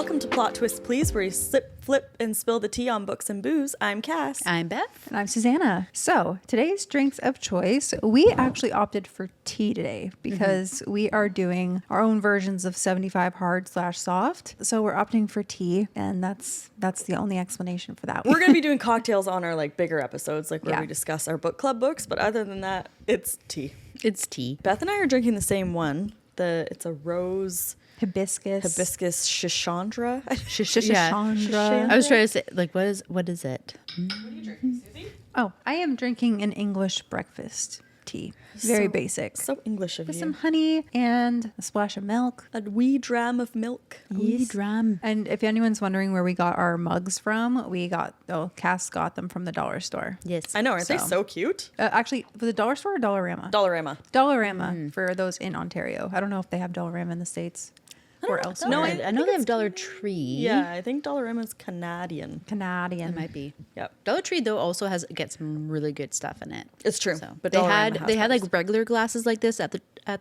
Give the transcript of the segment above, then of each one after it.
Welcome to Plot Twist Please, where you slip, flip, and spill the tea on books and booze. I'm Cass. I'm Beth. And I'm Susanna. So today's drinks of choice, we actually opted for tea today because we are doing our own versions of 75 hard/soft. So we're opting for tea, and that's the only explanation for that. We're going to be doing cocktails on our bigger episodes, where Yeah. we discuss our book club books, but other than that, it's tea. It's tea. Beth and I are drinking the same one. It's a rose hibiscus Shishandra. Chandra. I was trying to say, like, what is it? What are you drinking, Susie? Oh, I am drinking an English breakfast tea. Very basic. So English of With you. some honey and a splash of milk. A wee dram of milk. Yes. Drum. And if anyone's wondering where we got our mugs from, Cass got them from the dollar store. Yes. I know, aren't they so cute? Actually, was it dollar store or Dollarama? Dollarama. Dollarama for those in Ontario. I don't know if they have Dollarama in the States or elsewhere. No, I know they have Dollar Tree. Yeah, I think Dollarama is Canadian. Canadian. It might be. Yep. Dollar Tree though also gets some really good stuff in it. It's true. So, But they Dollarama had has like those. regular glasses like this at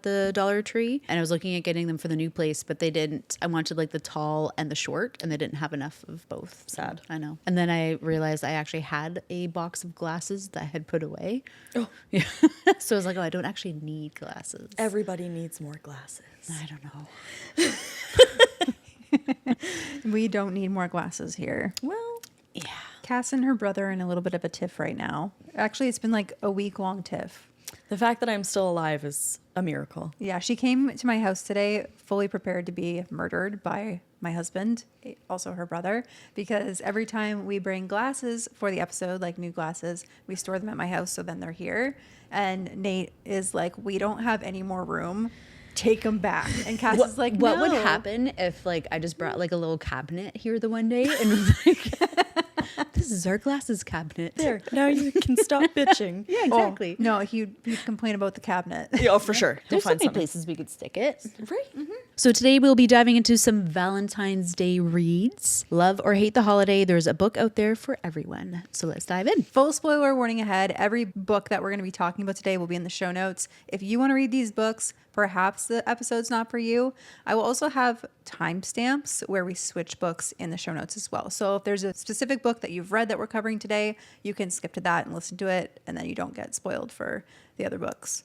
the Dollar Tree, and I was looking at getting them for the new place, but they didn't. I wanted like the tall and the short, and they didn't have enough of both. Sad. I know. And then I realized I actually had a box of glasses that I had put away. Oh. Yeah. So I was like, oh, I don't actually need glasses. Everybody needs more glasses. I don't know. We don't need more glasses here. Well, Yeah. Cass and her brother are in a little bit of a tiff right now. Actually, it's been like a week-long tiff. the fact that I'm still alive is a miracle. Yeah, she came to my house today fully prepared to be murdered by my husband, also her brother, because every time we bring glasses for the episode, like new glasses, we store them at my house, so then they're here. And Nate is like, we don't have any more room. Take them back. And Cass is like, What would "No." happen if like I just brought like a little cabinet here the one day and was like, this is our glasses cabinet. There, now you can stop bitching. Yeah, Oh, exactly. no, he'd complain about the cabinet. Yeah, oh, for sure. He'll There's so find many something. places we could stick it. Right? So today we'll be diving into some Valentine's Day reads. Love or hate the holiday, there's a book out there for everyone. So let's dive in. Full spoiler warning ahead. Every book that we're going to be talking about today will be in the show notes. If you want to read these books, perhaps the episode's not for you. I will also have timestamps where we switch books in the show notes as well. So if there's a specific book that you've read that we're covering today, you can skip to that and listen to it, and then you don't get spoiled for the other books.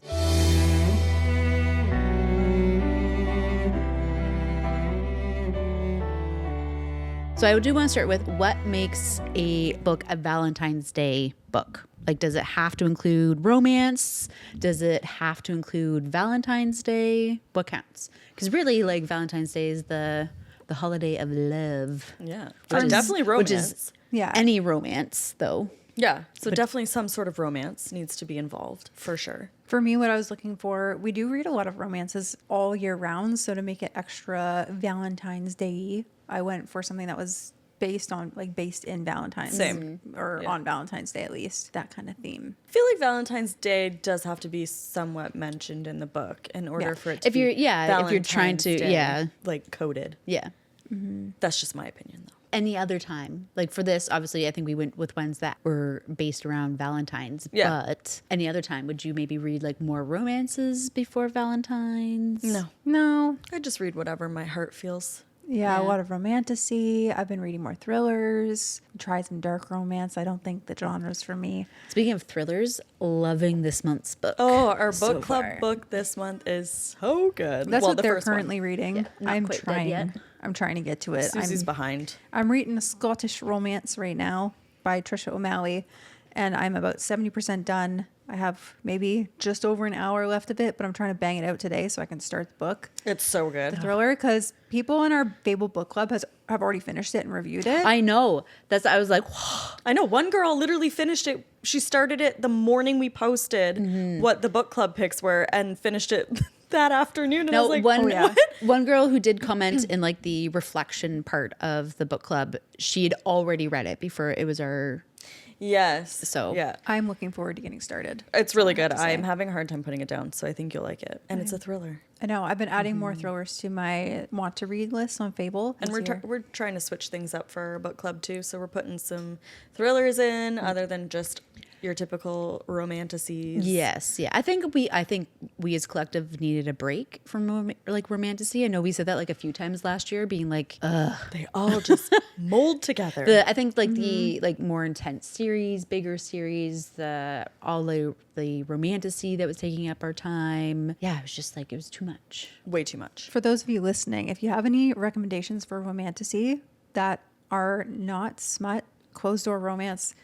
So I do want to start with what makes a book a Valentine's Day book? Like, does it have to include romance? Does it have to include Valentine's Day? What counts? Because really, like, Valentine's Day is the holiday of love. Yeah. Which is- Definitely romance. Which is Yeah. any romance, though. Yeah. So definitely some sort of romance needs to be involved, for sure. For me, what I was looking for, we do read a lot of romances all year round. So to make it extra Valentine's Day, I went for something that was based in Valentine's. Same. Or Yeah. on Valentine's Day, at least. That kind of theme. I feel like Valentine's Day does have to be somewhat mentioned in the book in order Yeah. for it to If you're- be yeah, if you're trying Valentine's to- Day, yeah. like coded. Yeah. That's just my opinion, though. Any other time. Like for this, obviously, I think we went with ones that were based around Valentine's. Yeah. But any other time, would you maybe read like more romances before Valentine's? No. I just read whatever my heart feels. Yeah, Yeah. a lot of romantasy. I've been reading more thrillers. Tried some dark romance. I don't think the genre's for me. Speaking of thrillers, loving this month's book. Oh, our so book club far. book this month is so good. That's well, what the they're first one. currently reading. Yeah, not I'm quite dead trying. yet. I'm trying to get to it. Susie's behind. I'm reading a Scottish romance right now by Trisha O'Malley, and I'm about 70% done. I have maybe just over an hour left of it, but I'm trying to bang it out today so I can start the book. It's so good. Thriller, because people in our Fable book club have already finished it and reviewed it. I know. I was like, I know one girl literally finished it. She started it the morning we posted what the book club picks were and finished it that afternoon. And I was like, one girl who did comment in like the reflection part of the book club, she'd already read it before it was our. Yes. So- yeah, I'm looking forward to getting started. it's really good. to say. I'm having a hard time putting it down, so I think you'll like it. And it's a thriller. I know. I've been adding more thrillers to my want to read list on Fable. And this year. we're trying to switch things up for our book club too. So we're putting some thrillers in other than just your typical romanticies. Yes, yeah. I think we as collective needed a break from like romantasy. I know we said that like a few times last year, being like, ugh. They all just mold together. I think like the like more intense series, bigger series, the romantasy that was taking up our time. Yeah, it was just like, it was too much. Way too much. For those of you listening, if you have any recommendations for romantasy that are not smut, closed door romance,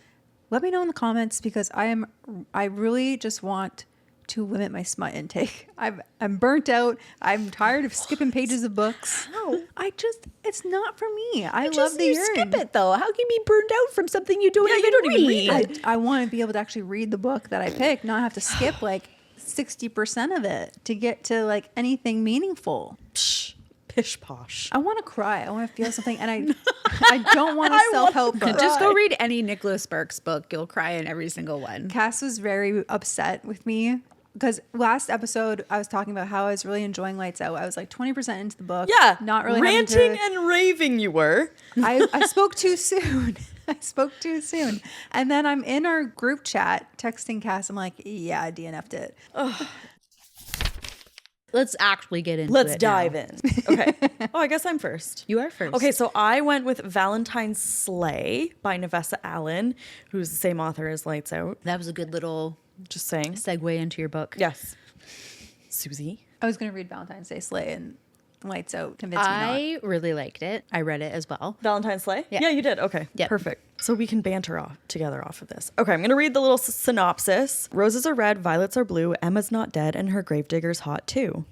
let me know in the comments, because I really just want to limit my smut intake. I'm burnt out. I'm tired of skipping pages of books. How? It's not for me. I love the urine. Skip it though. How can you be burned out from something you don't even read? I want to be able to actually read the book that I picked, not have to skip like 60% of it to get to like anything meaningful. Psh, pish posh. I want to cry. I want to feel something, and I don't want a self-help book. Just go read any Nicholas Sparks book. You'll cry in every single one. Cass was very upset with me because last episode I was talking about how I was really enjoying Lights Out. I was like 20% into the book. Yeah. Not really ranting and raving you were. I spoke too soon. I spoke too soon. And then I'm in our group chat texting Cass. I'm like, yeah, I DNF'd it. Let's actually get into it. Let's dive in. Okay. Oh, I guess I'm first. You are first. Okay, so I went with Valentine's Slay by Navessa Allen, who's the same author as Lights Out. That was a good little Just saying. segue into your book. Yes. Susie? I was going to read Valentine's Day Slay, and Lights Out convinced me not. I really liked it. I read it as well. Valentine's Slay? Yeah. Yeah, you did. Okay. Yep. Perfect. So we can banter together off of this. Okay, I'm going to read the little synopsis. Roses are red, violets are blue, Emma's not dead, and her gravedigger's hot too.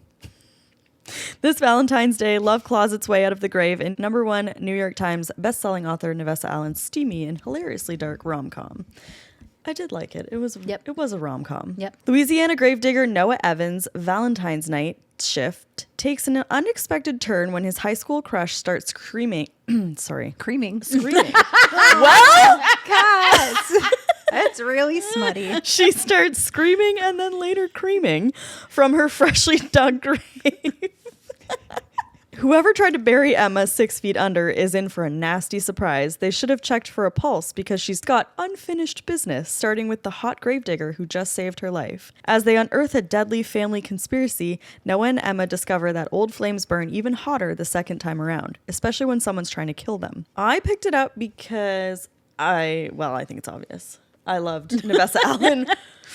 This Valentine's Day, love claws its way out of the grave in #1 New York Times bestselling author Navessa Allen's steamy and hilariously dark rom-com. I did like it. It was a rom-com. Yep. Louisiana gravedigger Noah Evans' Valentine's night shift takes an unexpected turn when his high school crush starts screaming. Creaming. Screaming. Well, Cass! That's really smutty. she starts screaming and then later creaming from her freshly dug grave. Whoever tried to bury Emma 6 feet under is in for a nasty surprise. They should have checked for a pulse because she's got unfinished business, starting with the hot gravedigger who just saved her life. As they unearth a deadly family conspiracy, Noah and Emma discover that old flames burn even hotter the second time around, especially when someone's trying to kill them. I picked it up because I think it's obvious. I loved Navessa Allen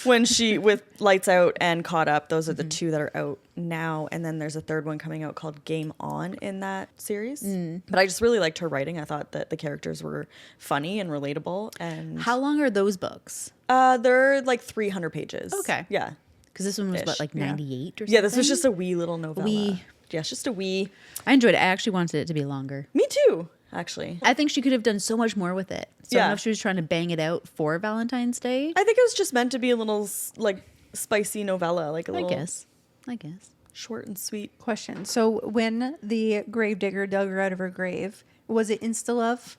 when she, with Lights Out and Caught Up. Those are the two that are out now. And then there's a third one coming out called Game On in that series. But I just really liked her writing. I thought that the characters were funny and relatable. And How long are those books? they're like 300 pages. Okay. Yeah. Because this one was Ish. what, like 98 or something? Yeah, this was just a wee little novella. Wee. Yeah, it's just a wee. I enjoyed it. I actually wanted it to be longer. Me too, actually. I think she could have done so much more with it. So I don't Yeah. know if she was trying to bang it out for Valentine's Day. I think it was just meant to be a little like spicy novella, like a I little guess. short and sweet. Question. So when the gravedigger dug her out of her grave, was it insta-love?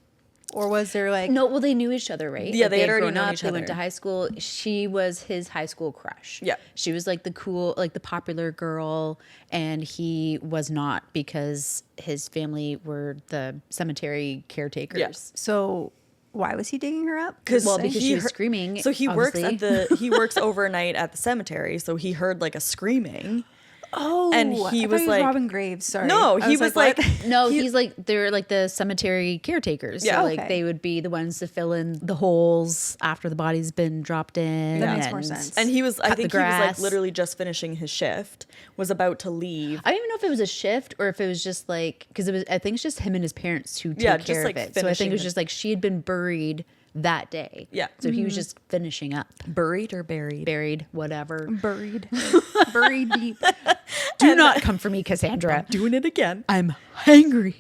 Or was there like... No, well, they knew each other, right? Yeah, Like, they had already grown known up. each They went other. to high school. She was his high school crush. Yeah. She was like the cool, like the popular girl, and he was not because his family were the cemetery caretakers. Yeah. So why was he digging her up? Because she was screaming. So he obviously. he works overnight at the cemetery. So he heard like a screaming. Oh, And he was like- Robin Graves. Sorry. No, I he was like, what? No, he's like they're like the cemetery caretakers. Yeah. So like Okay. they would be the ones to fill in the holes after the body's been dropped in. That makes more and- sense. and he was, I cut the think he was like grass. literally just finishing his shift, was about to leave. I don't even know if it was a shift or if it was just like because it was. I think it's just him and his parents who take Yeah, just, care like, of it. So I think finishing it was the- just like she had been buried that day. Yeah. So he was just finishing up, Buried or buried? buried, whatever. Buried. Buried deep. Do not come for me, Cassandra. Doing it again. I'm hungry.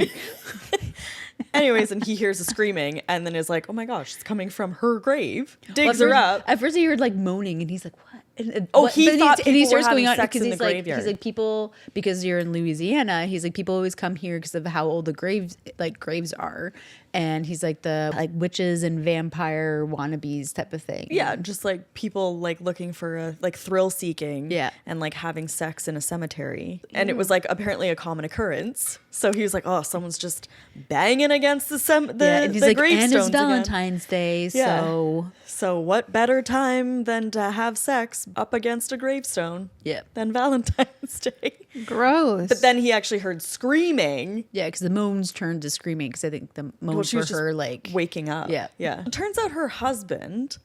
Anyways, and he hears a screaming and then is like, oh my gosh, it's coming from her grave. Digs her up. At first, he heard like moaning, and he's like, "What?" he thought and he people were starts going having on sex because in he's the like graveyard. people, because you're in Louisiana, he's like people always come here because of how old the graves are, and he's like the like witches and vampire wannabes type of thing. Yeah, just like people like looking for a like thrill seeking, Yeah. and like having sex in a cemetery, and it was like apparently a common occurrence. So he was like, "Oh, someone's just banging against And he's the like, and gravestones it's again." Valentine's Day, Yeah. so So what better time than to have sex up against a gravestone? Yeah. Than Valentine's Day. Gross. But then he actually heard screaming. yeah, because the moans turned to screaming because I think the moans She were was just her like waking up. Yeah. Yeah. It turns out her husband,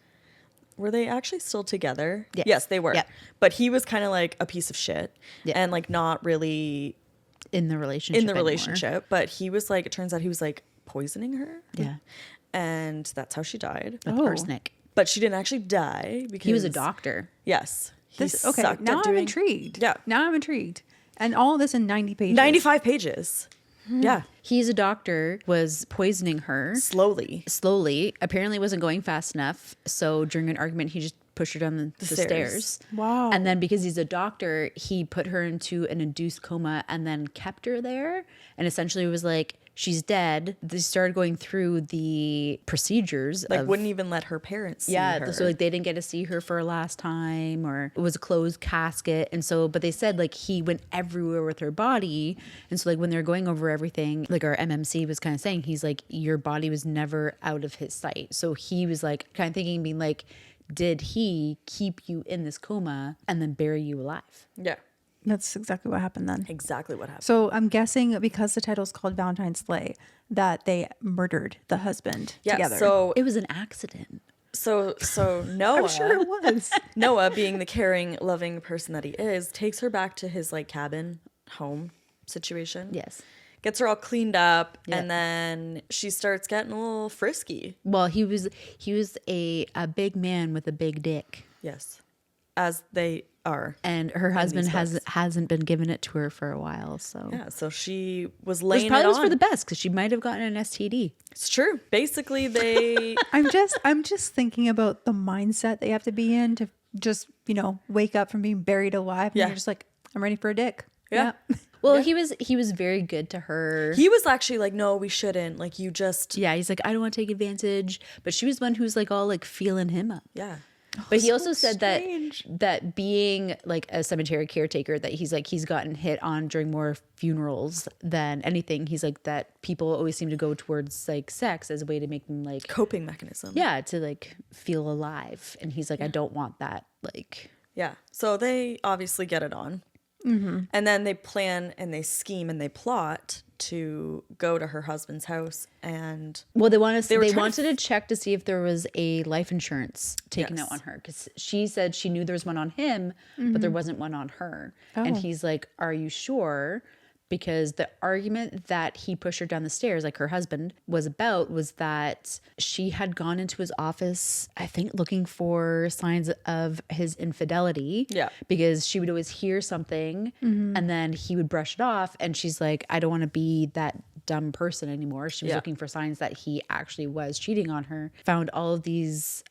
were they actually still together? Yes. Yes, they were. Yeah. But he was kind of like a piece of shit, Yeah. and like not really in the relationship. in the anymore. relationship. But he was like, it turns out he was like poisoning her. Yeah, And that's how she died. with Oh. arsenic. But she didn't actually die because He was a doctor. Yes. He okay. sucked Now at I'm doing- intrigued. Yeah. Now I'm intrigued. And all of this in 90 pages. 95 pages. Yeah. He's a doctor, was poisoning her Slowly. slowly. Apparently wasn't going fast enough. So during an argument, he just pushed her down the stairs. stairs. Wow. And then because he's a doctor, he put her into an induced coma and then kept her there. And essentially was like, she's dead. They started going through the procedures. Like of, wouldn't even let her parents see yeah, her. so like they didn't get to see her for a last time, or it was a closed casket. And so, but they said like he went everywhere with her body. And so like when they're going over everything, like our MMC was kind of saying, he's like, your body was never out of his sight. So he was like kind of thinking, being like, did he keep you in this coma and then bury you alive? Yeah. That's exactly what happened then. Exactly what happened. So I'm guessing because the title's called Valentine's Slay, that they murdered the husband Yeah. together. So It was an accident. so Noah I'm sure it was. Noah, being the caring, loving person that he is, takes her back to his like cabin home situation. Yes. Gets her all cleaned up, Yeah. and then she starts getting a little frisky. Well, he was a big man with a big dick. Yes. As they are. And her husband books. hasn't been giving it to her for a while, so Yeah, so she was which laying probably it was on. for the best because she might have gotten an STD. It's true. Basically, they I'm just thinking about the mindset they have to be in to just, wake up from being buried alive. And Yeah. you're just like, I'm ready for a dick. Yeah. Well, he was very good to her. he was actually like, no, we shouldn't. Like, you just Yeah, he's like, I don't want to take advantage, but she was the one who was like all like feeling him up. yeah. But he so also said strange. that being like a cemetery caretaker, that he's like he's gotten hit on during more funerals than anything. He's like that people always seem to go towards like sex as a way to make them like Coping mechanism. yeah, to like feel alive. And he's like, I don't want that. Like Yeah. So they obviously get it on. And then they plan and they scheme and they plot to go to her husband's house. And well, they were wanted trying to check to see if there was a life insurance taken Yes. out on her, because she said she knew there was one on him, but there wasn't one on her. And he's like, are you sure? Because the argument that he pushed her down the stairs, like her husband, was that she had gone into his office, I think, looking for signs of his infidelity. Yeah. Because she would always hear something and then he would brush it off. And she's like, I don't want to be that dumb person anymore. She was Yeah. looking for signs that he actually was cheating on her. Found all of these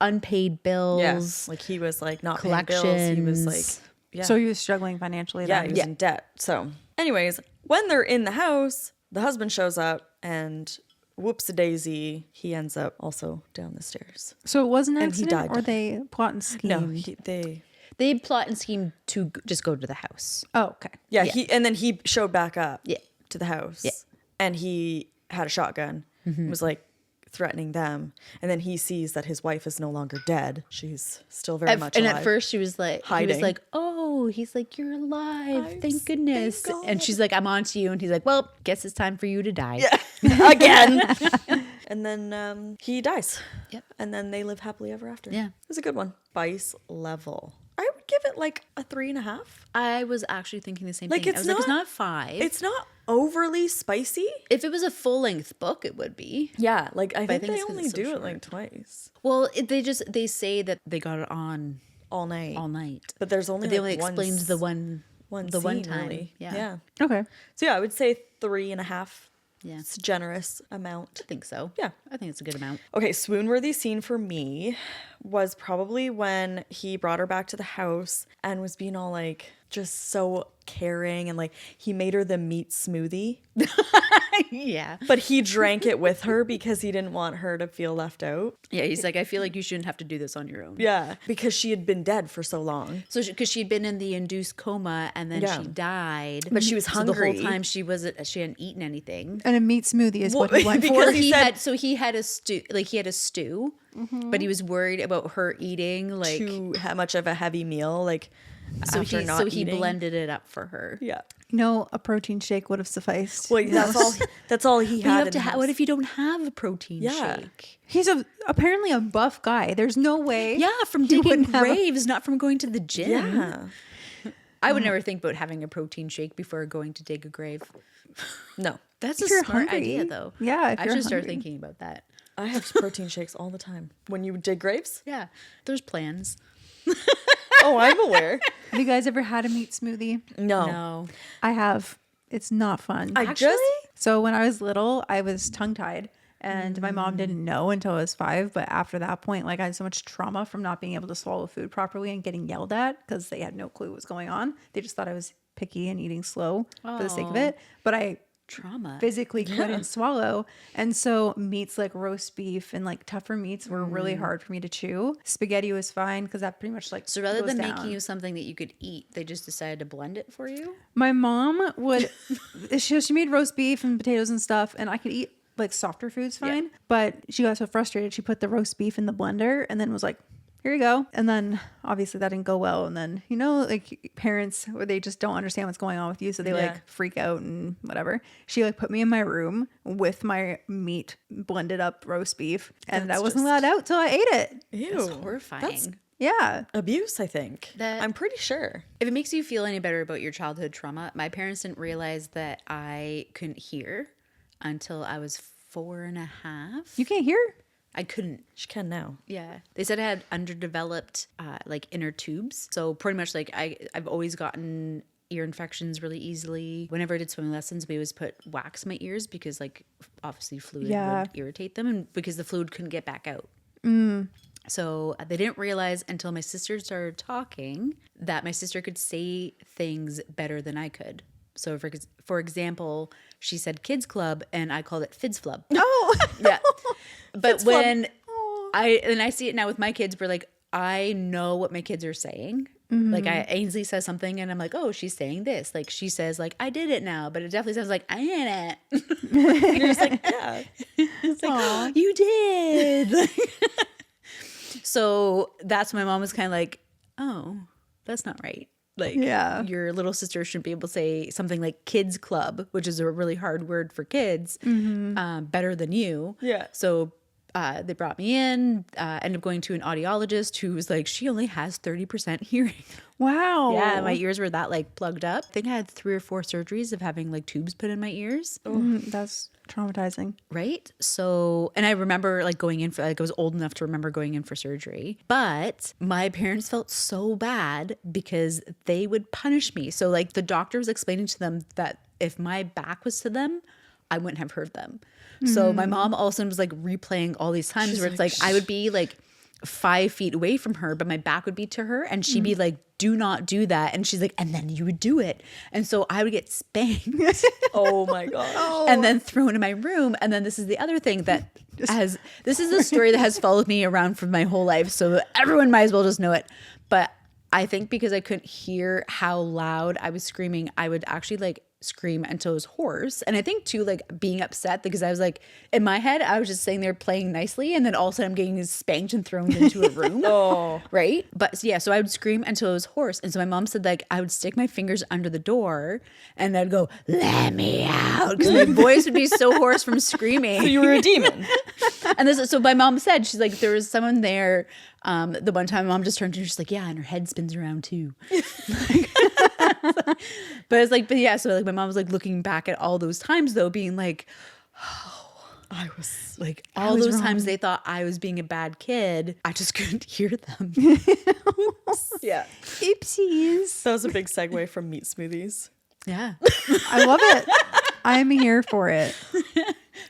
unpaid bills. yeah, like he was like not paying bills. He was like, collections. yeah. So he was struggling financially Yeah, then. he was in debt. So, anyways, when they're in the house, the husband shows up and whoops-a-daisy, he ends up also down the stairs. So it was an And he accident, died. or they plot and scheme? No, They plot and scheme to just go to the house. Oh, okay. yeah, and then he showed back up Yeah. to the house. Yeah. And he had a shotgun, was like threatening them. And then he sees that his wife is no longer dead. She's still very much And alive. at first he was like, Hiding. oh, he's like, you're alive. Thank goodness. thank And God. she's like, I'm on to you. And he's like, well, guess it's time for you to die. Again. And then he dies. Yep. And then they live happily ever after. Yeah. It was a good one. Spice level. I would give it like a 3.5. I was actually thinking the same Like, thing. it's I was like, it's not- not 5. It's not overly spicy. If it was a full-length book, it would be. Yeah, like I think think they it's 'cause only it's so do it short. like twice Well, they say that they got it on all night. all night. But there's only But they like only one explained s- the one one the one scene, time. really. Yeah. Okay. So yeah, I would say 3.5 Yeah. It's a generous amount. I think so. Yeah. I think it's a good amount. Okay, swoon-worthy scene for me was probably when he brought her back to the house and was being all like just so caring, and like he made her the meat smoothie, Yeah. but he drank it with her because he didn't want her to feel left out. Yeah, he's like, I feel like you shouldn't have to do this on your own. Yeah, because she had been dead for so long. So, because she'd been in the induced coma and then Yeah. she died, But she was So hungry. the whole time she hadn't eaten anything. And a meat smoothie is what Well, he went because for. he said- He had a stew, but he was worried about her eating like. Too much of a heavy meal, like So after he not he eating. blended it up for her. Yeah. No, a protein shake would have sufficed. Well, that's all he But you had. have in to the house. what if you don't have a protein Yeah. shake? He's apparently a buff guy. There's no way. Yeah, from he digging wouldn't have a- graves, not from going to the gym. Yeah. I would never think about having a protein shake before going to dig a grave. No. That's If a you're smart hungry. idea, though. Yeah, if I you're should start hungry. thinking about that. I have protein shakes all the time. When you dig graves? Yeah, there's plans. Oh, I'm aware. Have you guys ever had a meat smoothie? No. I have. It's not fun. I just So when I was little, I was tongue-tied, and my mom didn't know until I was 5. But after that point, like I had so much trauma from not being able to swallow food properly and getting yelled at because they had no clue what was going on. They just thought I was picky and eating slow for the sake of it. But I Trauma. physically couldn't swallow. And so meats like roast beef and like tougher meats were really hard for me to chew. Spaghetti was fine because that pretty much like So rather goes than down. making you something that you could eat, they just decided to blend it for you? My mom would, she made roast beef and potatoes and stuff, and I could eat like softer foods fine. But she got so frustrated, she put the roast beef in the blender and then was like, here you go. And then obviously that didn't go well. And then, you know, like parents where they just don't understand what's going on with you. So they like freak out and whatever. She like put me in my room with my meat blended up roast beef. And That's I wasn't just- allowed out till I ate it. Ew. That's horrifying. That's Yeah. abuse, I think. That- I'm pretty sure. If it makes you feel any better about your childhood trauma, my parents didn't realize that I couldn't hear until I was 4.5. You can't hear? I couldn't. She can now. Yeah. They said I had underdeveloped like inner tubes. So pretty much like I've always gotten ear infections really easily. Whenever I did swimming lessons, we always put wax in my ears because like obviously fluid would irritate them and because the fluid couldn't get back out. So they didn't realize until my sister started talking that my sister could say things better than I could. So for example, she said kids club and I called it fids flub. Oh. Yeah. But when I see it now with my kids, we're like, I know what my kids are saying. Like Ainsley says something and I'm like, oh, she's saying this. Like she says like, I did it now, but it definitely sounds like I did it. You're just like, yeah. It's like, oh, you did. So that's my mom was kind of like, oh, that's not right. Like Yeah. your little sister shouldn't be able to say something like kids club, which is a really hard word for kids, better than you. Yeah. So they brought me in, ended up going to an audiologist who was like, she only has 30% hearing. Wow. Yeah, my ears were that like plugged up. I think I had 3 or 4 surgeries of having like tubes put in my ears. That's traumatizing. Right. So, and I remember like going in for, like, I was old enough to remember going in for surgery, but my parents felt so bad because they would punish me. So, like, the doctor was explaining to them that if my back was to them, I wouldn't have heard them. So, my mom also was like replaying all these times where it's like, I would be like 5 feet away from her, but my back would be to her, and she'd be like, do not do that. And she's like, and then you would do it. And so I would get spanked. Oh my God. And then thrown in my room. And then this is the other thing that this is a story that has followed me around for my whole life. So everyone might as well just know it. But I think because I couldn't hear how loud I was screaming, I would actually like scream until it was hoarse. And I think too, like being upset because I was like, in my head, I was just sitting there playing nicely. And then all of a sudden I'm getting spanked and thrown into a room. Oh. Right. But yeah, so I would scream until it was hoarse. And so my mom said like I would stick my fingers under the door and I'd go, let me out. Because my voice would be so hoarse from screaming. So you were a demon. And so my mom said, she's like, there was someone there. The one time my mom just turned to her, she's like, yeah, and her head spins around too. But it's like, but yeah, so like my mom was like looking back at all those times though, being like, oh, I was like, all was those wrong. times they thought I was being a bad kid. I just couldn't hear them. Yeah. Oopsies. That was a big segue from meat smoothies. Yeah. I love it. I'm here for it.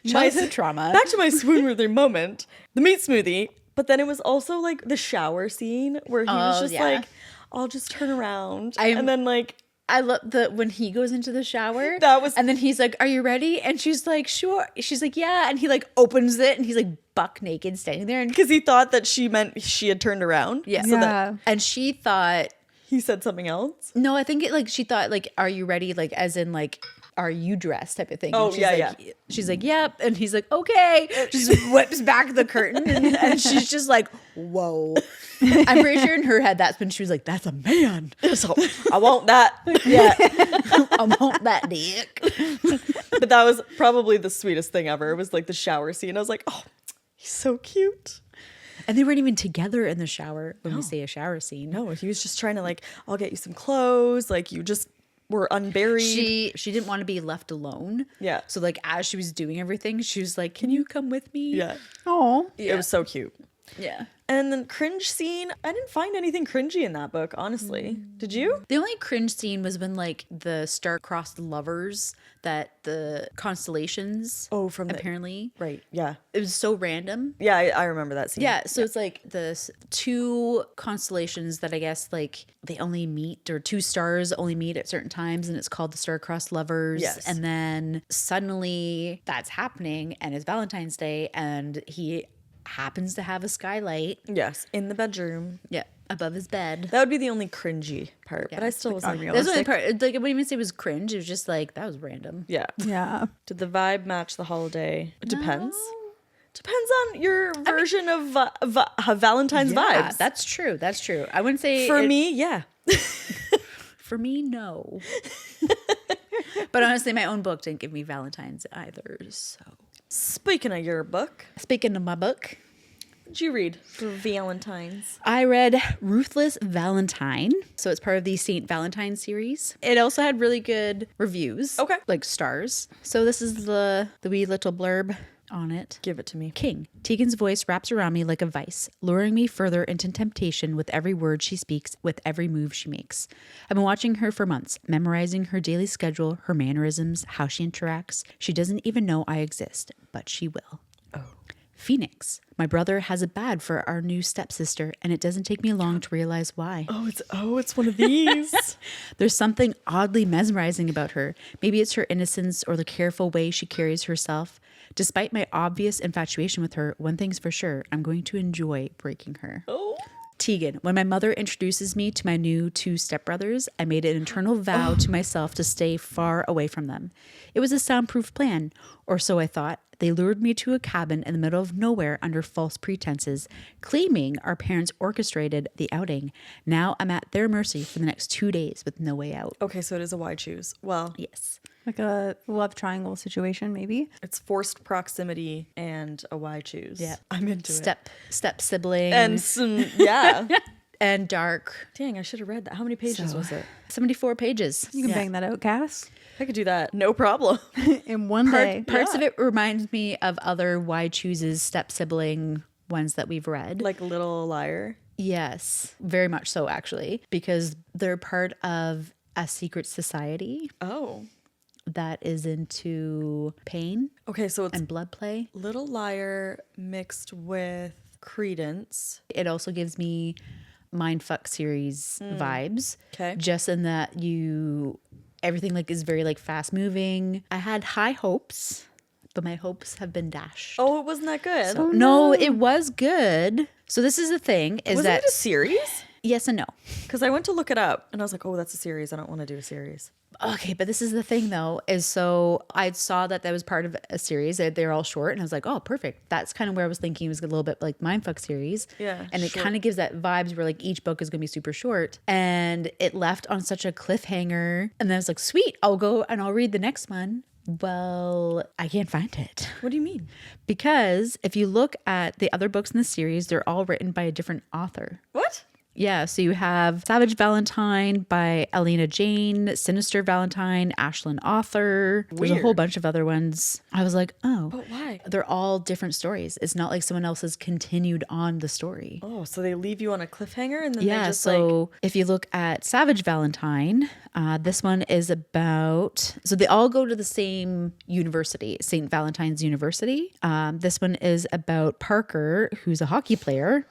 Childhood trauma. Back to my swoon-worthy moment. The meat smoothie. But then it was also like the shower scene where he was just like, I'll just turn around. And then like, I love when he goes into the shower. And then he's like, "Are you ready?" And she's like, "Sure." She's like, "Yeah." And he like opens it and he's like buck naked standing there. And because he thought that she meant she had turned around. yeah. So that And she thought he said something else. no, I think it like she thought like, "Are you ready?" Like as in like, "Are you dressed?" type of thing. Oh, and she's yeah, like, yeah. She's like, "Yep." And he's like, "Okay." Just whips back the curtain and she's just like, "Whoa." I'm pretty sure in her head that's when she was like, "That's a man." So I want that. Yeah. I want that dick. But that was probably the sweetest thing ever. It was like the shower scene. I was like, oh, he's so cute. And they weren't even together in the shower when we say a shower scene. No, he was just trying to like, I'll get you some clothes. Like you just were unburied. She didn't want to be left alone. Yeah. So like as she was doing everything, she was like, "Can you come with me?" Yeah. Oh, It was so cute. Yeah. And then cringe scene. I didn't find anything cringy in that book, honestly. Did you? The only cringe scene was when like the star-crossed lovers that the constellations From apparently right. Yeah. it was so random. Yeah, I remember that scene. Yeah, so it's like the two constellations that I guess like they only meet, or two stars only meet at certain times, and it's called the star-crossed lovers. Yes. And then suddenly that's happening, and it's Valentine's Day, and he happens to have a skylight. Yes. In the bedroom. Yeah, above his bed. That would be the only cringy part. But I still was like, unreal. That's the only part. Like I wouldn't even say it was cringe. It was just like that was random. yeah. yeah. Did the vibe match the holiday? It depends. Depends on your version of Valentine's Yeah, vibes. that's true. That's true. I wouldn't say For me, yeah. For me, no. But honestly, my own book didn't give me Valentine's either. So Speaking of your book, speaking of my book, what did you read for Valentine's? I read Ruthless Valentine. So it's part of the St. Valentine series. It also had really good reviews. Okay. Like stars. So this is the wee little blurb on it. Give it to me. King. Tegan's voice wraps around me like a vice, luring me further into temptation with every word she speaks, with every move she makes. I've been watching her for months, memorizing her daily schedule, her mannerisms, how she interacts. She doesn't even know I exist, but she will. Oh. Phoenix. My brother has it bad for our new stepsister, and it doesn't take me long to realize why. It's one of these. There's something oddly mesmerizing about her. Maybe it's her innocence or the careful way she carries herself. Despite my obvious infatuation with her, one thing's for sure, I'm going to enjoy breaking her. Oh. Tegan, when my mother introduces me to my new two stepbrothers, I made an internal vow to myself to stay far away from them. It was a soundproof plan, or so I thought. They lured me to a cabin in the middle of nowhere under false pretenses, claiming our parents orchestrated the outing. Now I'm at their mercy for the next 2 days with no way out. Okay, so it is a why choose. Well, Yes. Like a love triangle situation, maybe. it's forced proximity and a why choose. Yeah. I'm into it. Step sibling And some, yeah. and dark. Dang, I should have read that. How many pages was it? 74 pages. You can bang that out, Cass, I could do that. No problem. in one day. Parts of it reminds me of other why chooses step sibling ones that we've read. Like Little Liar. Yes, very much so actually, because they're part of a secret society Oh. that is into pain Okay, so it's and blood play. Little Liar mixed with Credence. It also gives me Mindfuck series vibes. Okay. Just in that everything like is very like fast moving. I had high hopes, but my hopes have been dashed. Oh, it wasn't that good. So, no, it was good. So this is the thing is Wasn't that it a series? yes and no. Because I went to look it up and I was like, oh, that's a series. I don't want to do a series. Okay, but this is the thing though, is so I saw that was part of a series. They're all short, and I was like, oh, perfect. That's kind of where I was thinking it was a little bit like Mindfuck series. Yeah, And it short. kind of gives that vibes where like each book is going to be super short. And it left on such a cliffhanger. And then I was like, sweet, I'll go and I'll read the next one. Well, I can't find it. What do you mean? Because if you look at the other books in the series, they're all written by a different author. What? Yeah, so you have Savage Valentine by Alina Jane, Sinister Valentine, Ashlyn Author. There's a whole Weird. bunch of other ones. I was like, oh. But why? They're all different stories. It's not like someone else has continued on the story. Oh, so they leave you on a cliffhanger and then Yeah, they just so if you look at Savage Valentine, this one is about, so they all go to the same university, St. Valentine's University. This one is about Parker, who's a hockey player.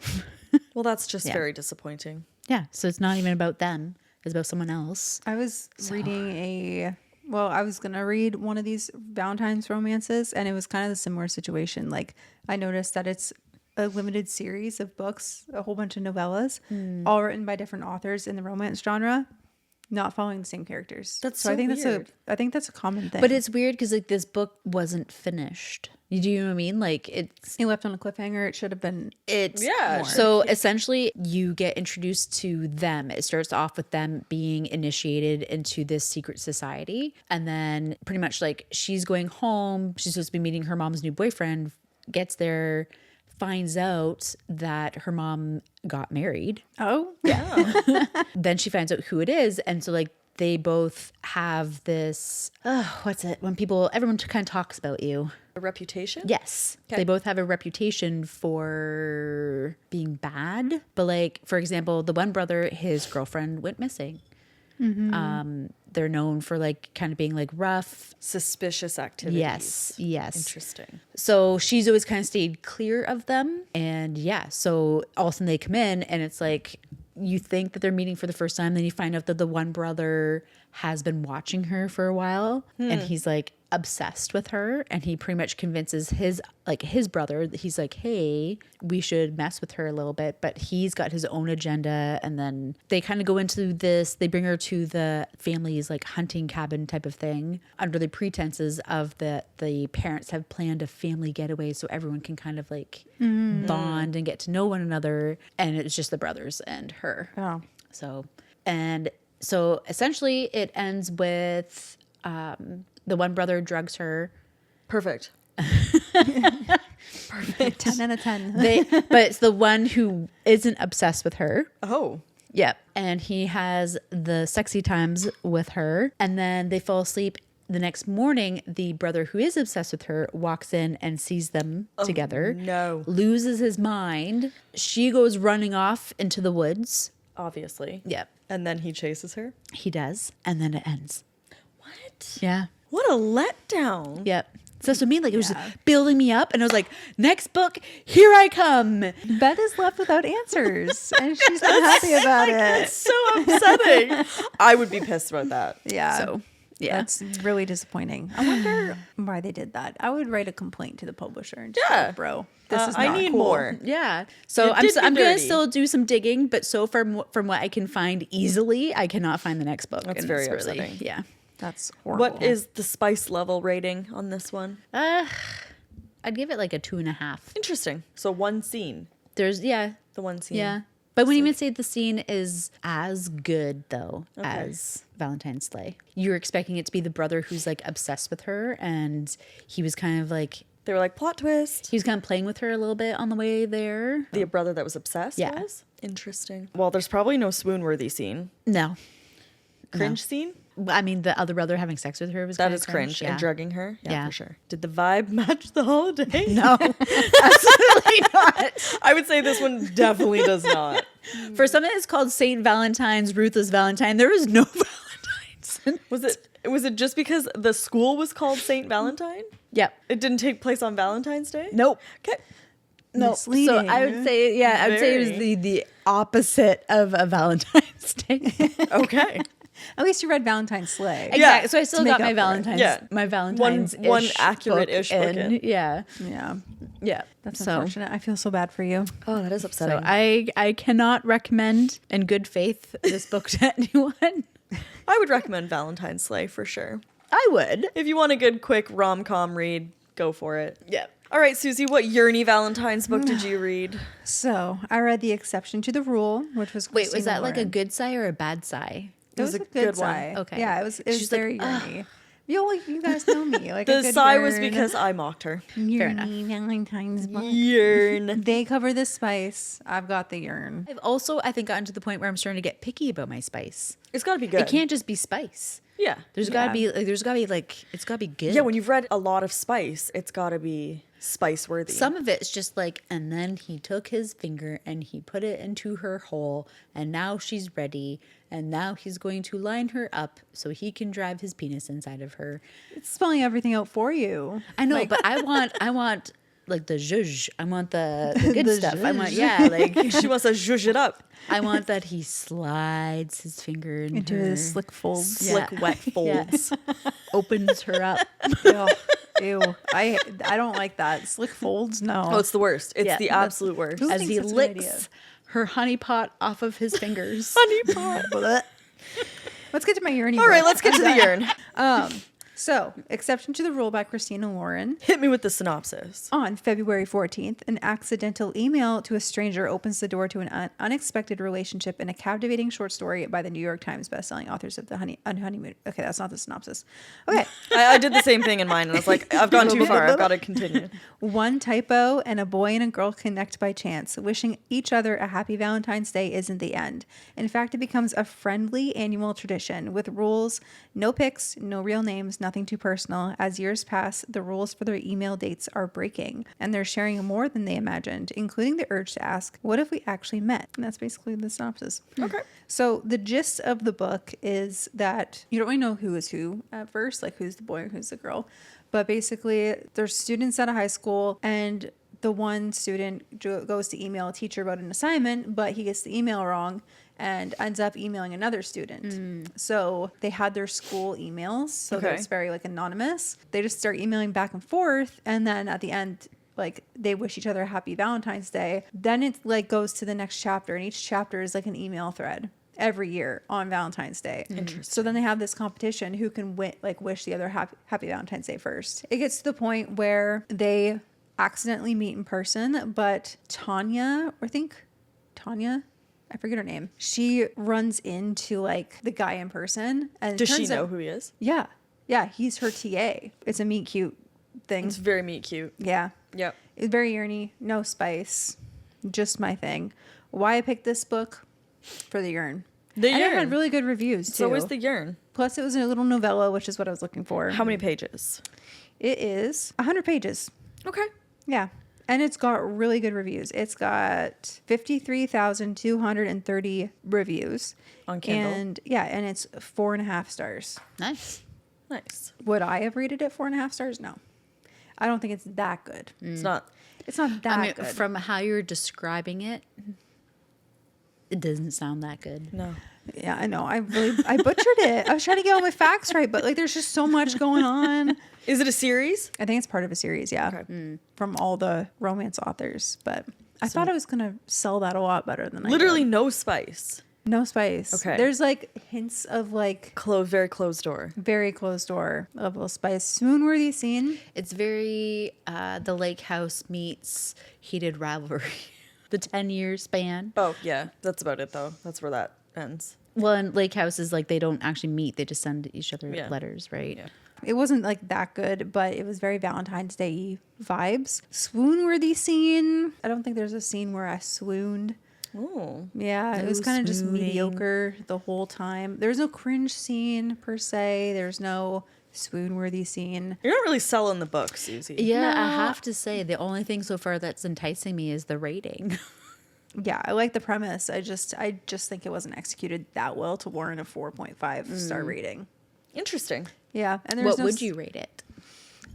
well, that's just very disappointing. Yeah, so it's not even about them. It's about someone else. I was reading I was going to read one of these Valentine's romances, and it was kind of a similar situation. Like, I noticed that it's a limited series of books, a whole bunch of novellas, all written by different authors in the romance genre, not following the same characters. That's I so think weird. I think that's a common thing. But it's weird because like this book wasn't finished. You do you know what I mean? Like it left on a cliffhanger. It should have been. Yeah. more. So essentially, you get introduced to them. It starts off with them being initiated into this secret society. And then pretty much like she's going home. She's supposed to be meeting her mom's new boyfriend, gets there, finds out that her mom got married. Oh, Then she finds out who it is. And so like they both have this, what's it? When everyone kind of talks about you. A reputation? Yes. Okay. They both have a reputation for being bad. But like, for example, the one brother, his girlfriend went missing. They're known for like kind of being like rough. Suspicious activities. Yes. Interesting. So she's always kind of stayed clear of them. And yeah, so all of a sudden they come in and it's like, you think that they're meeting for the first time. Then you find out that the one brother has been watching her for a while and he's like obsessed with her. And he pretty much convinces his brother that he's like, hey, we should mess with her a little bit. But he's got his own agenda. And then they kind of go into this, they bring her to the family's like hunting cabin type of thing under the pretenses of that the parents have planned a family getaway so everyone can kind of like bond and get to know one another. And it's just the brothers and her. oh. So essentially it ends with the one brother drugs her. Perfect. 10 out of 10. But it's the one who isn't obsessed with her. Oh. Yep. And he has the sexy times with her. And then they fall asleep. The next morning, the brother who is obsessed with her walks in and sees them together. No. Loses his mind. She goes running off into the woods. Obviously. Yep. And then he chases her. He does. And then it ends. What? Yeah. What a letdown. Yep. So that's what I mean. Like it was building me up, and I was like, "Next book, here I come." Beth is left without answers, and she's not happy about it. It's so upsetting. I would be pissed about that. Yeah. So yeah, That's really disappointing. I wonder why they did that. I would write a complaint to the publisher and just Yeah. go, bro, this is I not need cool. more. yeah. So You I'm did me I'm gonna dirty. still do some digging, but so from what I can find easily, I cannot find the next book. That's and very it's really- upsetting. Yeah. That's horrible. What is the spice level rating on this one? I'd give it like a 2.5. Interesting. So one scene. There's The one scene. yeah. But when you even say the scene is as good though as Valentine's Slay, you're expecting it to be the brother who's like obsessed with her, and he was kind of like They were like, plot twist. he was kind of playing with her a little bit on the way there. The brother that was obsessed Yeah. was? Interesting. Well, there's probably no swoon-worthy scene. No, Cringe scene? I mean the other brother having sex with her was That kind is of cringe. Yeah. And drugging her? Yeah, Yeah. for sure. Did the vibe match the holiday? No, absolutely not. I would say this one definitely does not. For something that's called Saint Valentine's, Ruthless Valentine, there is no Valentines. Was it just because the school was called Saint Valentine? Yep. It didn't take place on Valentine's Day? Nope. Okay. No. So I would say, I would say it was Very. the opposite of a Valentine's Day. Okay. At least you read Valentine's Slay. Exactly. So I still To got make my up for it. Valentine's. Yeah. My Valentine's One accurate-ish book in. Yeah. Yeah. Yeah. That's so. unfortunate. I feel so bad for you. Oh, that is upsetting. So I cannot recommend in good faith this book to anyone. I would recommend Valentine's Slay for sure. I would. If you want a good, quick rom-com read, go for it. Yeah. All right, Susie, what Yearny Valentine's book did you read? So I read The Exception to the Rule, which was Wait, was Christina that like a Lauren. good sigh or a bad sigh? It was a good one. sigh. Okay. Yeah, it was She's like, very yearny. You guys know me. Like The a good sigh was yearn. because I mocked her. Fair enough. Valentine's book. Yearn. They cover the spice. I've got the yearn. I've also, I think, gotten to the point where I'm starting to get picky about my spice. It's got to be good. It can't just be spice. Yeah. There's gotta be it's gotta be good. Yeah, when you've read a lot of spice, it's got to be spice worthy. Some of it's just like, and then he took his finger and he put it into her hole, and now she's ready, and now he's going to line her up so he can drive his penis inside of her. It's spelling everything out for you. I know, but I want like the zhuzh. I want the good The stuff. I want, zhuzh. like she wants to zhuzh it up. I want that he slides his finger Into her, his slick folds. Slick, wet folds. opens her up. Ew. Ew. I don't like that. Slick folds, no. Oh, it's the worst. It's Yeah, the that's- absolute worst. Who As thinks he that's a good idea? licks her honey pot off of his fingers. Honey pot. Let's get to my yearning. All right, let's get to the yearn. So, Exception to the Rule by Christina Lauren. Hit me with the synopsis. On February 14th, an accidental email to a stranger opens the door to an unexpected relationship in a captivating short story by the New York Times bestselling authors of The Honeymoon. Okay, that's not the synopsis. Okay. I did the same thing in mine, and I was like, I've gone too far. I've got to continue. One typo and a boy and a girl connect by chance. Wishing each other a happy Valentine's Day isn't the end. In fact, it becomes a friendly annual tradition with rules, no pics, no real names, nothing too personal. As years pass, the rules for their email dates are breaking, and they're sharing more than they imagined, including the urge to ask, what if we actually met? And that's basically the synopsis. Okay. So the gist of the book is that you don't really know who is who at first, like who's the boy and who's the girl. But basically, there's students at a high school, and the one student goes to email a teacher about an assignment, but he gets the email wrong and ends up emailing another student. So they had their school emails, so Okay. it's very like anonymous. They just start emailing back and forth, and then at the end, like they wish each other a happy Valentine's Day. Then it like goes to the next chapter, and each chapter is like an email thread every year on Valentine's Day. So then they have this competition who can wish the other happy Valentine's Day first. It gets to the point where they accidentally meet in person, but Tanya, I forget her name. She runs into like the guy in person, and it Does she turns know out- who he is? Yeah, he's her TA. It's a meet cute thing. It's very meet cute. Yeah, Yep. it's very yearny, no spice, just my thing. Why I picked this book for the yearn. The And it yearn. had really good reviews too. So is the yearn. Plus, it was a little novella, which is what I was looking for. How many pages? It is 100 pages. Okay. Yeah. And it's got really good reviews. It's got 53,230 reviews. On Kindle? And it's 4.5 stars. Nice. Nice. Would I have rated it 4.5 stars? No. I don't think it's that good. It's not. It's not that I mean, good. from how you're describing it, it doesn't sound that good. No. Yeah, I know. I butchered it. I was trying to get all my facts right, but like there's just so much going on. Is it a series? I think it's part of a series, yeah. Okay. From all the romance authors. But I thought I was going to sell that a lot better than I Literally did. no spice. No spice. Okay. There's like hints of like Very closed door. very closed door level of spice. Swoon-worthy scene. It's very the lake house meets heated rivalry. The 10-year span. Oh, yeah. That's about it, though. That's where that ends. Well, and lake house is like they don't actually meet. They just send each other Yeah. letters, right? Yeah. It wasn't like that good, but it was very Valentine's Day vibes. Swoon-worthy scene. I don't think there's a scene where I swooned. Oh. Yeah, it No was kind of just swooning. mediocre the whole time. There's no cringe scene per se. There's no swoon-worthy scene. You're not really selling the book, Susie. Yeah, I No. have to say the only thing so far that's enticing me is the rating. Yeah, I like the premise. I just think it wasn't executed that well to warrant a 4.5 star rating. Interesting. Yeah, and there's What no would you rate it?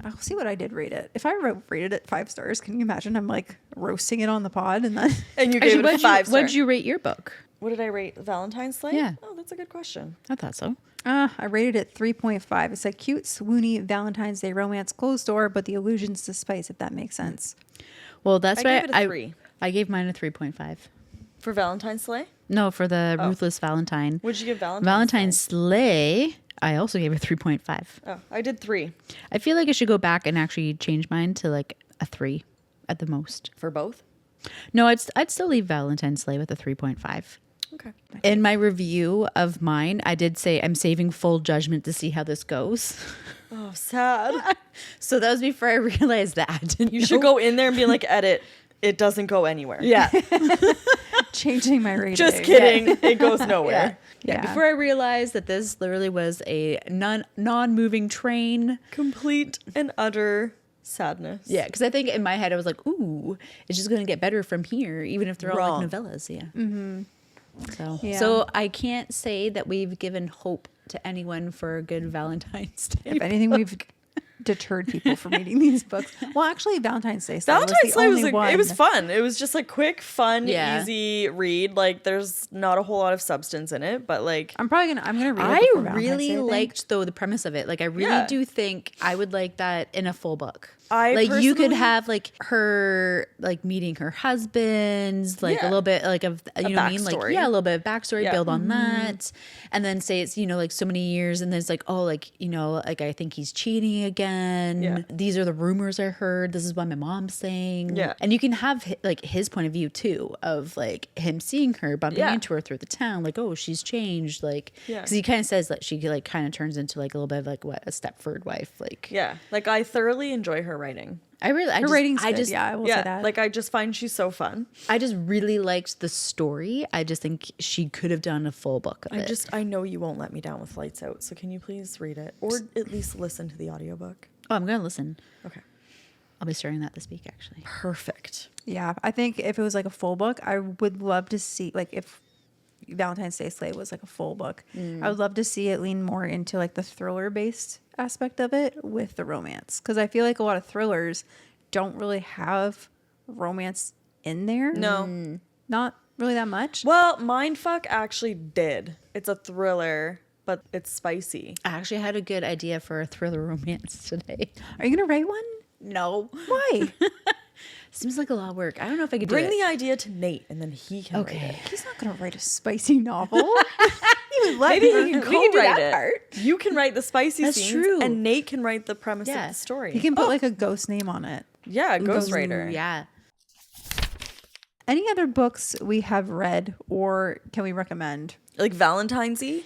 I'll see what I did rate it. If I rated it 5 stars, can you imagine I'm like roasting it on the pod and then And you gave it a 5 star. What'd you rate your book? What did I rate Valentine's Day? Yeah. Oh, that's a good question. I thought so. I rated it 3.5. It's a cute, swoony Valentine's Day romance closed door, but the allusions to spice, if that makes sense. Well, that's I why gave it a 3. I gave mine a 3.5. For Valentine's Day? No, for the Oh. Ruthless Valentine. What'd you give Valentine's Valentine's Slay, I also gave a 3.5. Oh, I did 3. I feel like I should go back and actually change mine to like a 3 at the most. For both? No, I'd still leave Valentine's Slay with a 3.5. Okay. In my review of mine, I did say I'm saving full judgment to see how this goes. Oh, sad. So that was before I realized that I didn't. You should go in there and be like, edit. It doesn't go anywhere. Yeah. Changing my rating. Just kidding. It goes nowhere. Yeah. Before I realized that this literally was a non-moving train. Complete and utter sadness. Yeah, because I think in my head I was like, ooh, it's just going to get better from here, even if they're all Wrong. like novellas. Yeah. Mm-hmm. Yeah. So I can't say that we've given hope to anyone for a good Valentine's Day. If anything, we've deterred people from reading these books. Well, actually, Valentine's Day Valentine's was the Day only was one. it was fun. It was just like quick, fun, Yeah. easy read. Like there's not a whole lot of substance in it, but like I'm gonna read it. I before Valentine's really Day, I think. liked though the premise of it. Like I really Yeah. do think I would like that in a full book. I like you could personally- have like her like meeting her husbands, like a Yeah. little bit like of you know what I mean, like backstory. yeah, a little bit of backstory, Yeah. build on that, and then say it's like so many years, and then it's like oh like like I think he's cheating again. Yeah. These are the rumors I heard. This is what my mom's saying. Yeah. and you can have like his point of view too of like him seeing her bumping Yeah. into her through the town, like oh she's changed, like Yeah. because he kind of says that she like kind of turns into like a little bit of like what a Stepford wife, like yeah, like I thoroughly enjoy her writing. Her rating's good. Yeah, I will say Yeah, that. like I just find she's so fun. I just really liked the story. I just think she could have done a full book of it. I know you won't let me down with Lights Out, so can you please read it or at least listen to the audiobook? Oh, I'm gonna listen. Okay. I'll be starting that this week actually. Perfect. Yeah, I think if it was like a full book, I would love to see like if Valentine's Day Slay was like a full book. I would love to see it lean more into like the thriller based aspect of it with the romance, because I feel like a lot of thrillers don't really have romance in there. No. Not really that much. Well, Mindfuck actually did. It's a thriller, but it's spicy. I actually had a good idea for a thriller romance today. Are you gonna write one? No, Why? seems like a lot of work. I don't know if I could Bring do it. the idea to Nate, and then he can write it. He's not gonna write a spicy novel. He would let Maybe me. he can We can do co-write that it. part. You can write the spicy That's scenes, true. and Nate can write the premise Yeah. of the story. He can put like a ghost name on it. Yeah, ghostwriter. Ooh, yeah. Any other books we have read or can we recommend? Like Valentine's-y.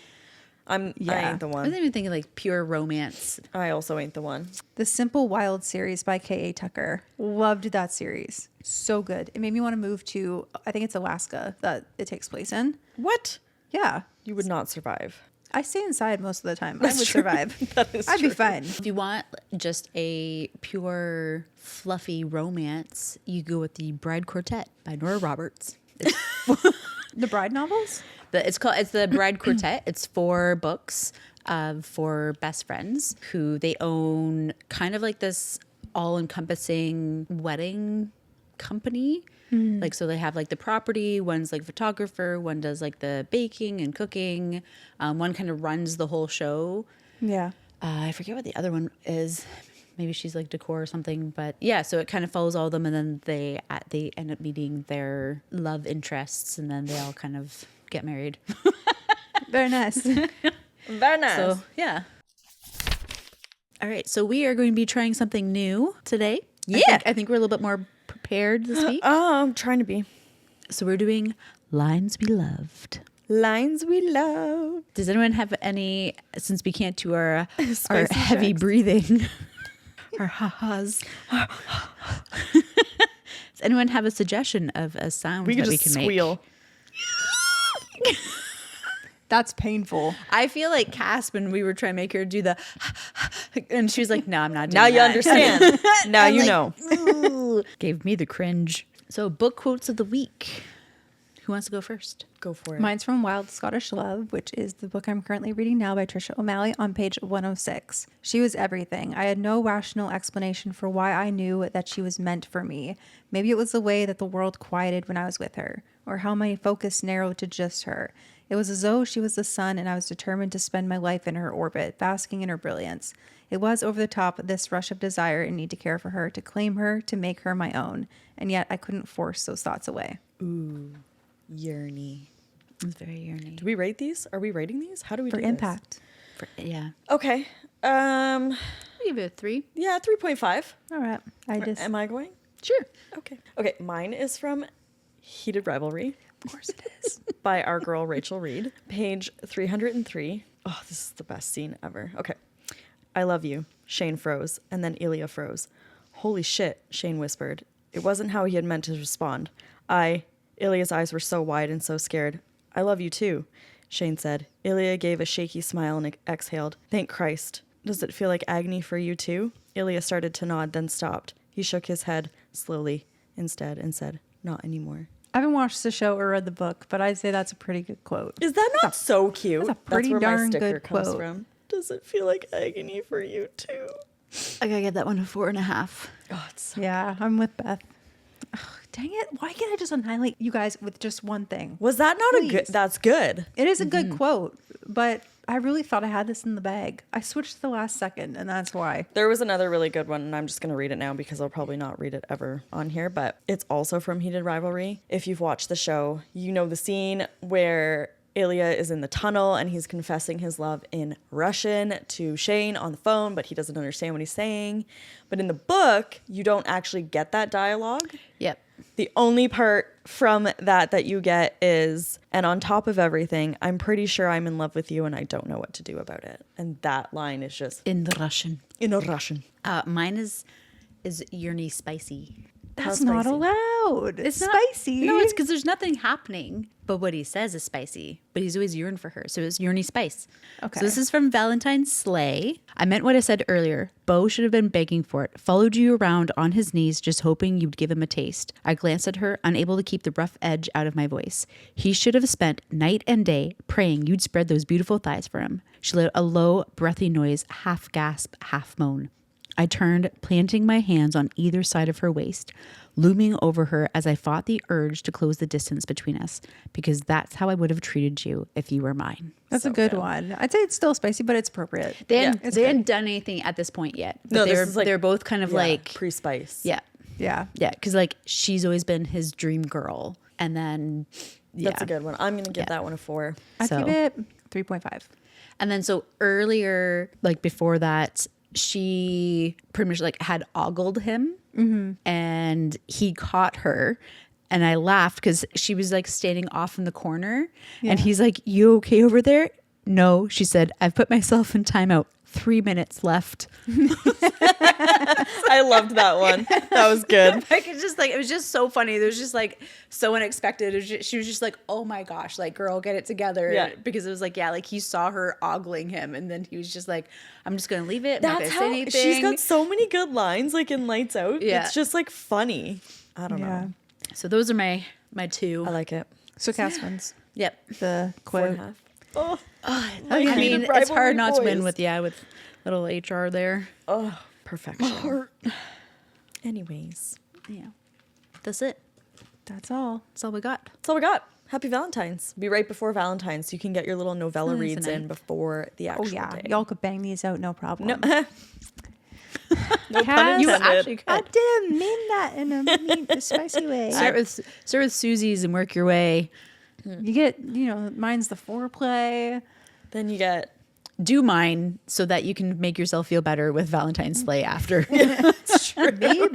I Yeah. ain't the I one. wasn't even thinking like pure romance. I also ain't the one. The Simple Wild series by K.A. Tucker. Loved that series. So good. It made me want to move to, I think it's Alaska that it takes place in. What? Yeah. You would not survive. I stay inside most of the time. That's I would true. survive. That is I'd true. be fine. If you want just a pure fluffy romance, you go with the Bride Quartet by Nora Roberts. The Bride novels? It's the Bride Quartet. It's 4 books for best friends who they own kind of like this all-encompassing wedding company. Like, so they have like the property, one's like photographer, one does like the baking and cooking, one kind of runs the whole show. Yeah. I forget what the other one is. Maybe she's like decor or something, but yeah. So it kind of follows all of them, and then they end up meeting their love interests, and then they all kind of get married. Very nice. Very nice. So yeah. All right, so we are going to be trying something new today. Yeah. I think we're a little bit more prepared this week. Oh, I'm trying to be. So we're doing Lines We Loved. Lines we love. Does anyone have any? Since we can't do our Spicy heavy checks. breathing, our ha-has. Does anyone have a suggestion of a sound We that could we just can squeal. make? That's painful. I feel like Cass when we were trying to make her do the, and she was like, "No, I'm not doing Now you that." understand. Now I'm you like, know. "Ooh." Gave me the cringe. So book quotes of the week. Who wants to go first? Go for it. Mine's from Wild Scottish Love, which is the book I'm currently reading now by Trisha O'Malley on page 106. She was everything. I had no rational explanation for why I knew that she was meant for me. Maybe it was the way that the world quieted when I was with her, or how my focus narrowed to just her. It was as though she was the sun and I was determined to spend my life in her orbit, basking in her brilliance. It was over the top, this rush of desire and need to care for her, to claim her, to make her my own. And yet I couldn't force those thoughts away. Yearny. It's very yearning. Do we rate these? Are we rating these? How do we For do this? impact. Yeah. Okay. Give it a 3. Yeah, 3.5. All right. I just... Am I going? Sure. Okay. Okay, mine is from Heated Rivalry. Of course it is. By our girl Rachel Reed. Page 303. Oh, this is the best scene ever. Okay. I love you. Shane froze, and then Ilya froze. Holy shit, Shane whispered. It wasn't how he had meant to respond. Ilya's eyes were so wide and so scared. I love you too, Shane said. Ilya gave a shaky smile and exhaled. Thank Christ. Does it feel like agony for you too? Ilya started to nod, then stopped. He shook his head slowly instead and said, not anymore. I haven't watched the show or read the book, but I'd say that's a pretty good quote. Is that not so cute? That's a pretty where darn my sticker good comes quote. from. Does it feel like agony for you too? I gotta get that one a 4.5. Oh, it's so... Yeah, I'm with Beth. Ugh, dang it. Why can't I just annihilate you guys with just one thing? Was that not Please. a good... That's good. It is a good quote, but I really thought I had this in the bag. I switched the last second, and that's why. There was another really good one, and I'm just going to read it now because I'll probably not read it ever on here, but it's also from Heated Rivalry. If you've watched the show, you know the scene where Ilya is in the tunnel and he's confessing his love in Russian to Shane on the phone, but he doesn't understand what he's saying. But in the book, you don't actually get that dialogue. Yep. The only part from that you get is, and on top of everything, I'm pretty sure I'm in love with you and I don't know what to do about it. And that line is just In the Russian. in a Russian. Mine is yearny spicy. That's How not spicy? allowed. It's not- spicy. No, it's because there's nothing happening. But what he says is spicy. But he's always yearned for her. So it's yearny spice. Okay. So this is from Valentine's Sleigh. I meant what I said earlier. Beau should have been begging for it. Followed you around on his knees, just hoping you'd give him a taste. I glanced at her, unable to keep the rough edge out of my voice. He should have spent night and day praying you'd spread those beautiful thighs for him. She let out a low, breathy noise, half gasp, half moan. I turned, planting my hands on either side of her waist, looming over her as I fought the urge to close the distance between us, because that's how I would have treated you if you were mine. That's So a good good. one. I'd say it's still spicy, but it's appropriate. They Yeah, hadn't, it's they good. hadn't done anything at this point yet. But No, this they're, is like- they're both kind of like, pre-spice. yeah, Yeah. yeah. Because like she's always been his dream girl. And then, yeah. That's a good one. I'm going to give Yeah. that one a 4. I'd So- give it 3.5. And then so earlier, like before that, she pretty much like had ogled him and he caught her. And I laughed because she was like standing off in the corner and he's like, you okay over there? No, she said, I've put myself in timeout. 3 minutes left. I loved that one. That was good. Like it's just like it was just so funny. It was just like so unexpected. It was just, she was just like, "Oh my gosh, like girl, get it together." Yeah. Because it was like, yeah, like he saw her ogling him, and then he was just like, "I'm just gonna leave it. I'm not That's gonna say how anything." she's got so many good lines like in Lights Out. Yeah. It's just like funny. I don't Yeah. know. So those are my two. I like it. So Cass wins Yep. the quote. 4.5. Oh, I Heated mean, it's Rivalry hard not to win boys. with little HR there. oh, perfection. Anyways, Yeah. That's it. That's all. That's all we got. that's all we got. Happy Valentine's. Be right before Valentine's so you can get your little novella Nice reads and in before the actual Oh yeah, day. y'all could bang these out, no problem. No, no pun Cass, You intended. actually I could. didn't mean that in a spicy way. Start with Susie's and work your way. You get, mine's the foreplay. Then you get Do mine so that you can make yourself feel better with Valentine's Sleigh after. Me,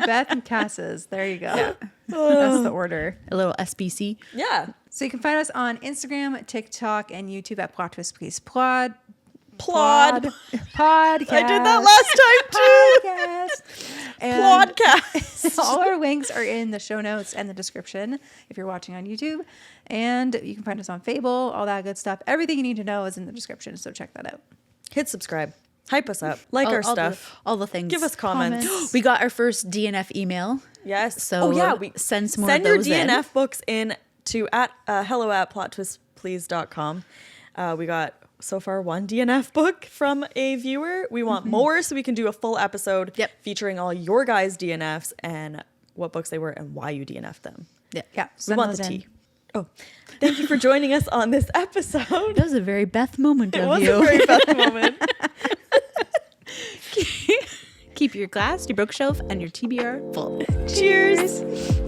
Beth, and Cass's. There you go. That's the order. A little SBC. yeah. So you can find us on Instagram, TikTok, and YouTube at Plot Twist Please Plod. Plod. Podcast. I did that last time too. Podcast. And Plodcast. all our links are in the show notes and the description if you're watching on YouTube. And you can find us on Fable, all that good stuff. Everything you need to know is in the description, so check that out. Hit subscribe. Hype us up. Like our stuff. All the things. Give us comments. Comments. We got our first DNF email. Yes. So we send some more send of those your in. DNF books in to hello@plottwistplease.com. We got so far one DNF book from a viewer. We want more so we can do a full episode featuring all your guys' DNFs and what books they were and why you DNF'd them. Yeah. Yeah. We send want those the in. tea. Oh, thank you for joining us on this episode. That was a very Beth moment It of was you. a very best moment. Keep your glass, your bookshelf, and your TBR full. Cheers.